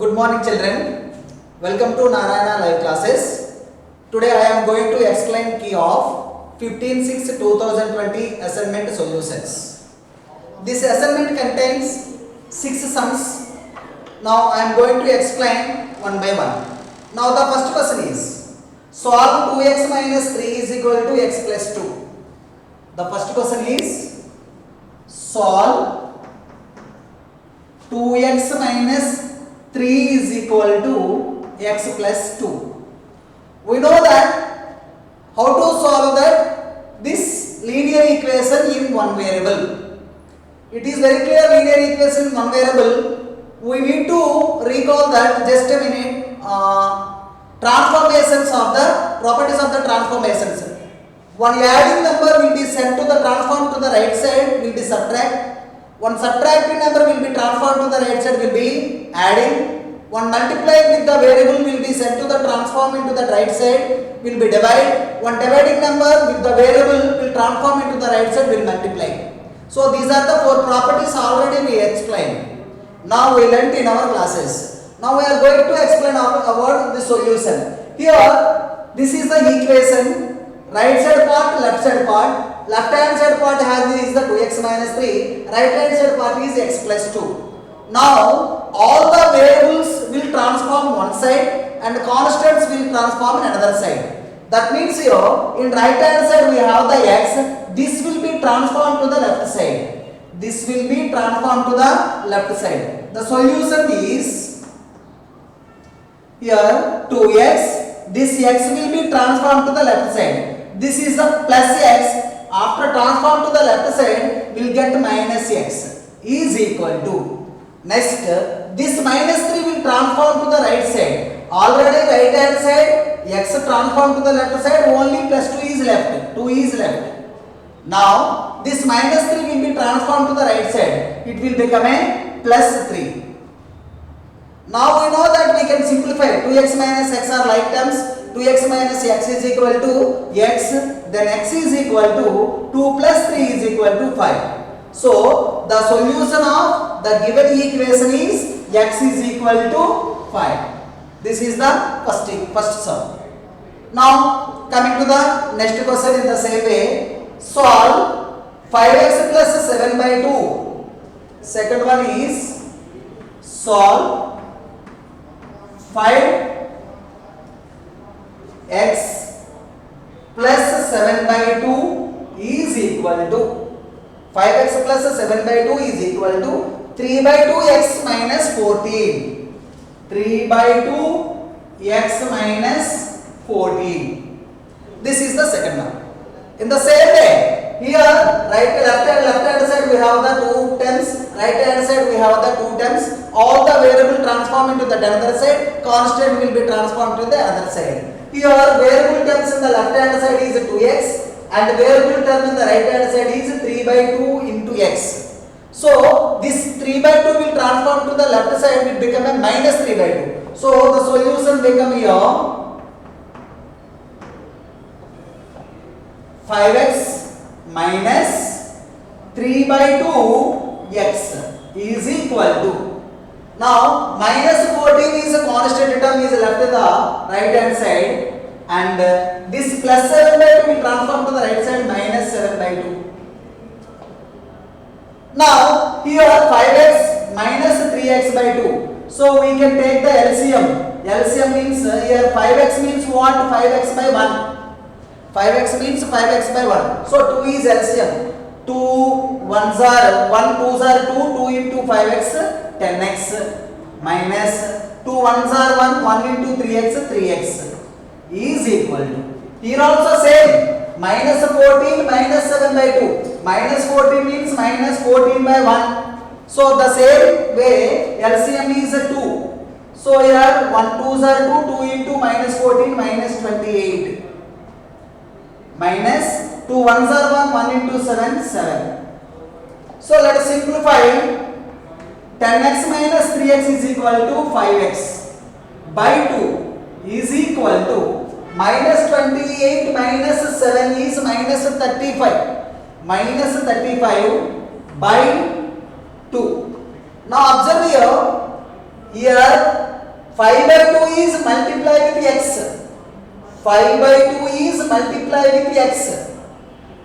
Good morning children. Welcome to Narayana live classes. Today I am going to explain key of 15/6/2020 assignment solutions. This assignment contains 6 sums. Now I am going to explain one by one. Now the first question is solve 2x minus 3 is equal to x plus 2. The first question is solve 2x minus 3 is equal to x plus 2. We know that how to solve this linear equation in one variable. It is very clear linear equation in one variable. We need to recall that just a minute. Transformations of the properties of the transformations. One adding number will be sent to the transform to the right side will be subtract. One subtracting number will be transformed to the right side will be adding. One multiplying with the variable will be sent to the transform into the right side will be divide. One dividing number with the variable will transform into the right side will multiply. So these are the 4 properties already we explained. Now we learnt in our classes. Now we are going to explain about the solution. Here this is the equation. Right side part, left side part. Left hand side part is the 2x minus 3. Right hand side part is x plus 2. Now all the variables will transform one side and constants will transform in another side. That means here in right hand side we have the x. This will be transformed to the left side. This will be transformed to the left side. The solution is here 2x. This x will be transformed to the left side. This is the plus x. After transform to the left side, we will get minus x is equal to. Next, this minus 3 will transform to the right side. Already right hand side, x transformed to the left side, only plus 2 is left. 2 is left. Now, this minus 3 will be transformed to the right side. It will become a plus 3. Now we know that we can simplify. 2x minus x are like terms. 2x minus x is equal to x, then x is equal to 2 plus 3 is equal to 5. So the solution of the given equation is x is equal to 5. This is the first sum. Now coming to the next question in the same way, solve 5x plus 7 by 2. Second one is solve 5x plus 7 by 2 is equal to 5x plus 7 by 2 is equal to 3 by 2 x minus 14. 3 by 2 x minus 14. This is the second one. In the same way, here left hand side we have the 2 terms, right hand side we have the 2 terms. All the variable transform into the other side, constant will be transformed to the other side. Here variable terms in the left hand side is 2x and variable term in the right hand side is 3 by 2 into x. So this 3 by 2 will transform to the left side, will become a minus 3 by 2. So the solution become here 5x minus 3 by 2 x is equal to. Now minus 14 is a constant term is left in the right hand side and this plus 7 by 2 will transform to the right side minus 7 by 2. Now here 5x minus 3x by 2. So we can take the LCM. LCM means here 5x means what? 5x by 1. 5x means 5x by 1. So 2 is LCM. 2 1s are 1 2s are 2. 2 into 5x 10x minus 2 1s are 1. 1 into 3x 3x is equal to. Here also same. Minus 14 minus 7 by 2. Minus 14 means minus 14 by 1. So the same way LCM is 2. So here 1 2s are 2. 2 into minus 14 minus 28. Minus 2 1s are 1, 1 into 7, 7. So let us simplify. 10x minus 3x is equal to 5x by 2 is equal to minus 28 minus 7 is minus 35. Minus 35 by 2. Now observe here Here 5 by 2 is multiply with x. 5 by 2 is multiply with x.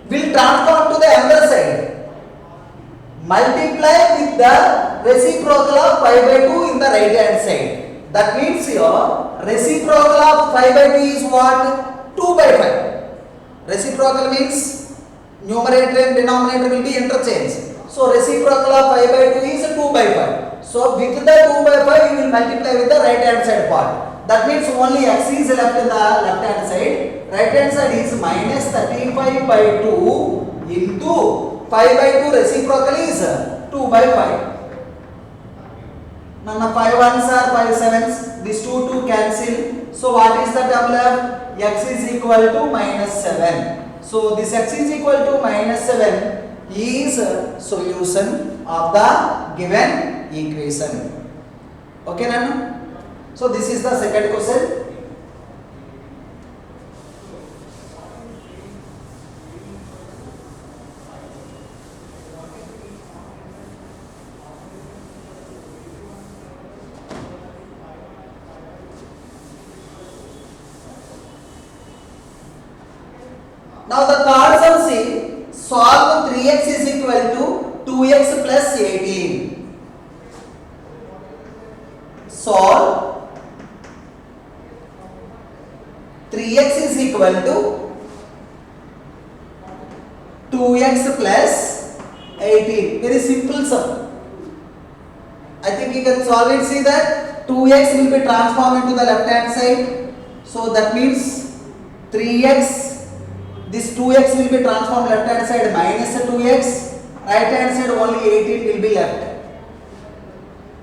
Will transform to the other side. Multiply with the reciprocal of 5 by 2 in the right hand side. That means your reciprocal of 5 by 2 is what? 2 by 5. Reciprocal means numerator and denominator will be interchanged. So reciprocal of 5 by 2 is 2 by 5. So with the 2 by 5 you will multiply with the right hand side part. That means only x is left in the left hand side. Right hand side is minus 35 by 2 into 5 by 2 reciprocal is 2 by 5. Now 5 ones are 5 sevens. These 2 cancel. So what is the term left? X is equal to minus 7. So this x is equal to minus 7 is solution of the given equation. Okay, Nanu? So this is the second question. Now the third sum, see, solve 3x is equal to 2x plus 18. Solve 3x is equal to 2x plus 18. Very simple sum. I think you can solve it. See that 2x will be transformed into the left hand side. So that means 3x. This 2x will be transformed left hand side minus 2x. Right hand side only 18 will be left.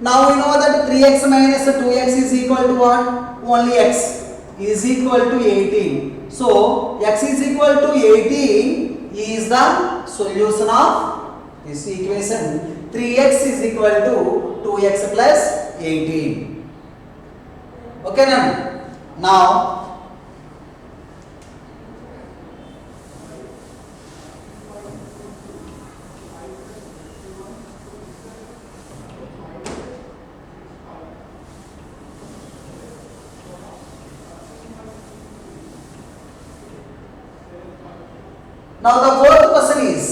Now we know that 3x minus 2x is equal to what? Only x is equal to 18. So x is equal to 18 is the solution of this equation. 3x is equal to 2x plus 18. Okay, now Now the fourth question is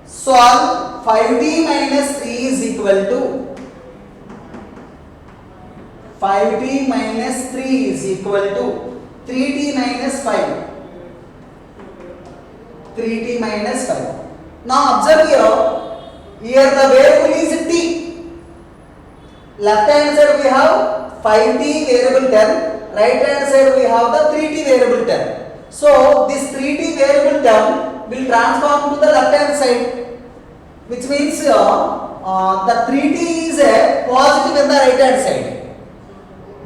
solve 5d minus 3 is equal to 5d minus 3 is equal to 3d minus 5. 3d minus 5. Now observe here the variable is t. Left hand side we have 5t variable term. Right hand side we have the 3t variable term. So this 3t variable term will transform to the left hand side, which means the 3t is a positive in the right hand side.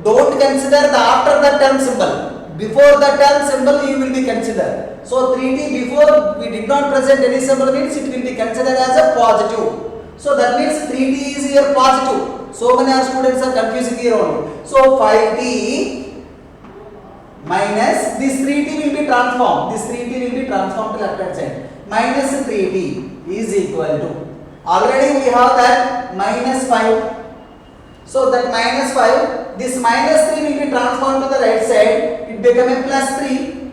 Don't consider the after the term symbol. Before the term symbol you will be considered. So 3t before we did not present any symbol means it will be considered as a positive. So that means 3t is here positive. So many students are confusing here only. So 5t minus this 3t will be transformed. This 3t will be transformed to left hand side. Minus 3t is equal to. Already we have that minus 5. So that minus 5. This minus 3 will be transformed to the right side. It become a plus 3.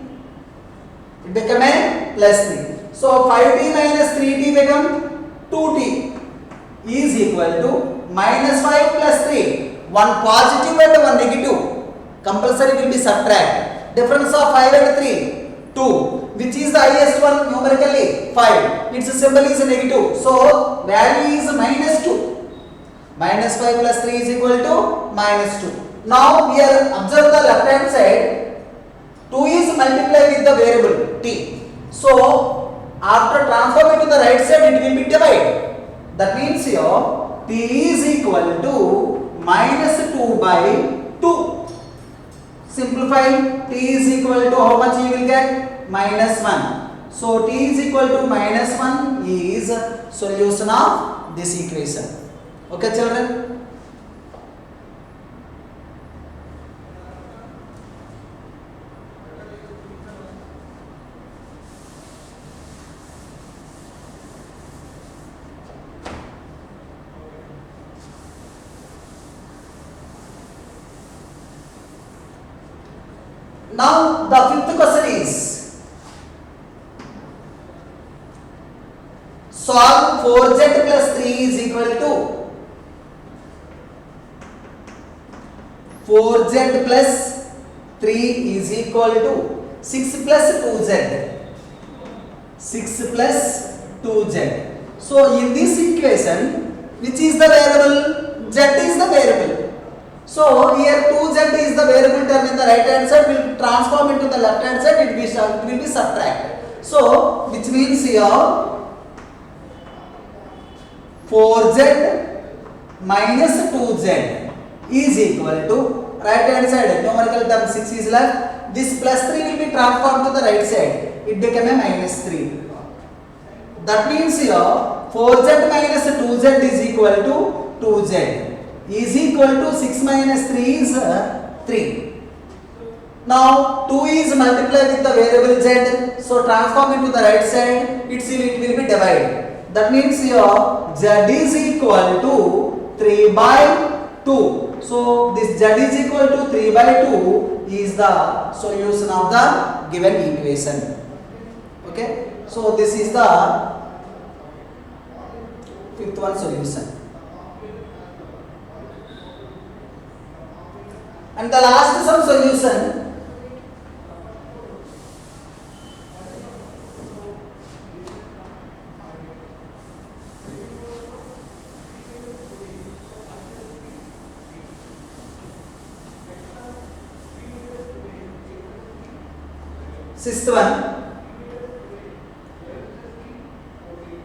It become a plus 3. So 5t minus 3t become 2t is equal to minus 5 plus 3. One positive and one negative. Compulsory will be subtract. Difference of 5 and 3, 2. Which is the highest one numerically? 5. Its symbol is negative. So value is minus 2. Minus 5 plus 3 is equal to minus 2. Now here observe the left hand side. 2 is multiplied with the variable t. So after transforming to the right side it will be divided. That means here t is equal to minus 2 by 2. Simplify. T is equal to how much you will get? Minus 1. So t is equal to minus 1 is solution of this equation. Okay, children? Now the fifth question is solve 4z plus 3 is equal to 4z plus 3 is equal to 6 plus 2z. 6 plus 2z. So in this equation, which is the variable? Z is the variable. So here 2z is the variable term in the right hand side, will transform into the left hand side, it will be subtracted. So which means here 4z minus 2z is equal to right hand side, numerical term 6 is left, this plus 3 will be transformed to the right side, it became a minus 3. That means here 4z minus 2z is equal to 2z is equal to 6 minus 3 is 3. Now 2 is multiplied with the variable z, so transform into the right side, it will be divided. That means here z is equal to 3 by 2. So this z is equal to 3 by 2 is the solution of the given equation. Okay, so this is the fifth one solution. And the last sum solution, sixth one,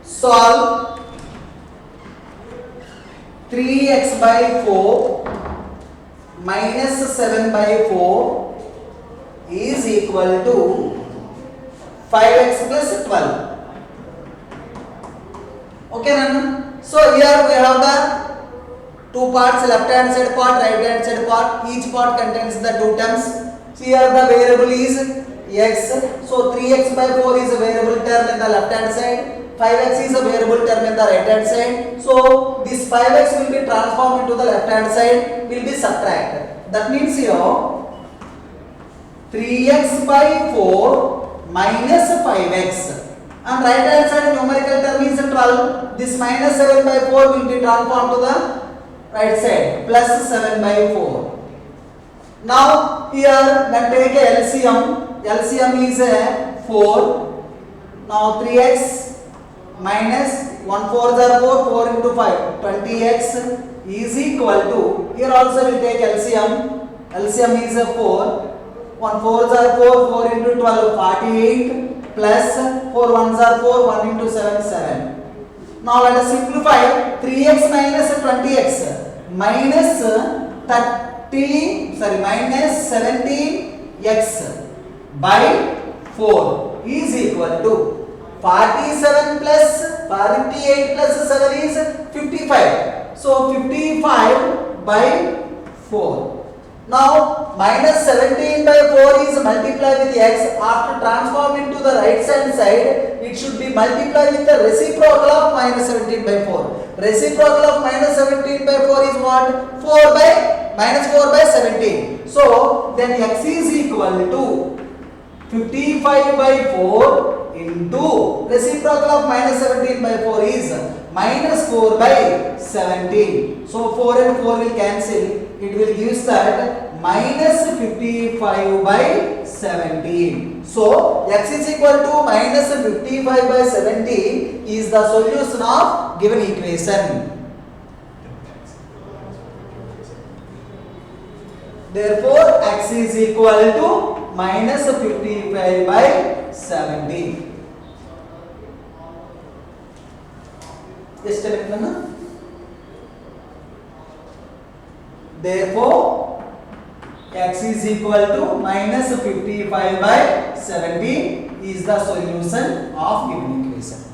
solve 3x by 4 minus 7 by 4 is equal to 5x plus 12. Okay, Nana? So here we have the two parts, left hand side part, right hand side part. Each part contains the two terms. So here the variable is x. So 3x by 4 is a variable term in the left hand side. 5x is a variable term in the right hand side. So this 5x will be transformed into the left hand side, will be subtracted. That means here 3x by 4 minus 5x. And right hand side numerical term is 12. This minus 7 by 4 will be transformed to the right side, plus 7 by 4. Now here when take a LCM, LCM is a 4. Now 3x minus 1 4s are 4, 4 into 5, 20x is equal to, here also we take LCM, LCM is a 4, 1 4s are 4, 4 into 12, 48 plus 4 1s are 4, 1 into 7, 7. Now let us simplify 3x minus 20x minus minus 17x by 4 is equal to 47 plus 48 plus 7 is 55. So 55 by 4. Now minus 17 by 4 is multiplied with x. After transform into the right hand side, it should be multiplied with the reciprocal of minus 17 by 4. Reciprocal of minus 17 by 4 is what? 4 by minus 4 by 17. So then x is equal to 55 by 4 into reciprocal of minus 17 by 4 is minus 4 by 17. So 4 and 4 will cancel. It will give that minus 55 by 17. So x is equal to minus 55 by 17 is the solution of given equation. Therefore x is equal to minus 55 by 17. Just a minute. Therefore x is equal to minus 55 by 17 is the solution of given equation.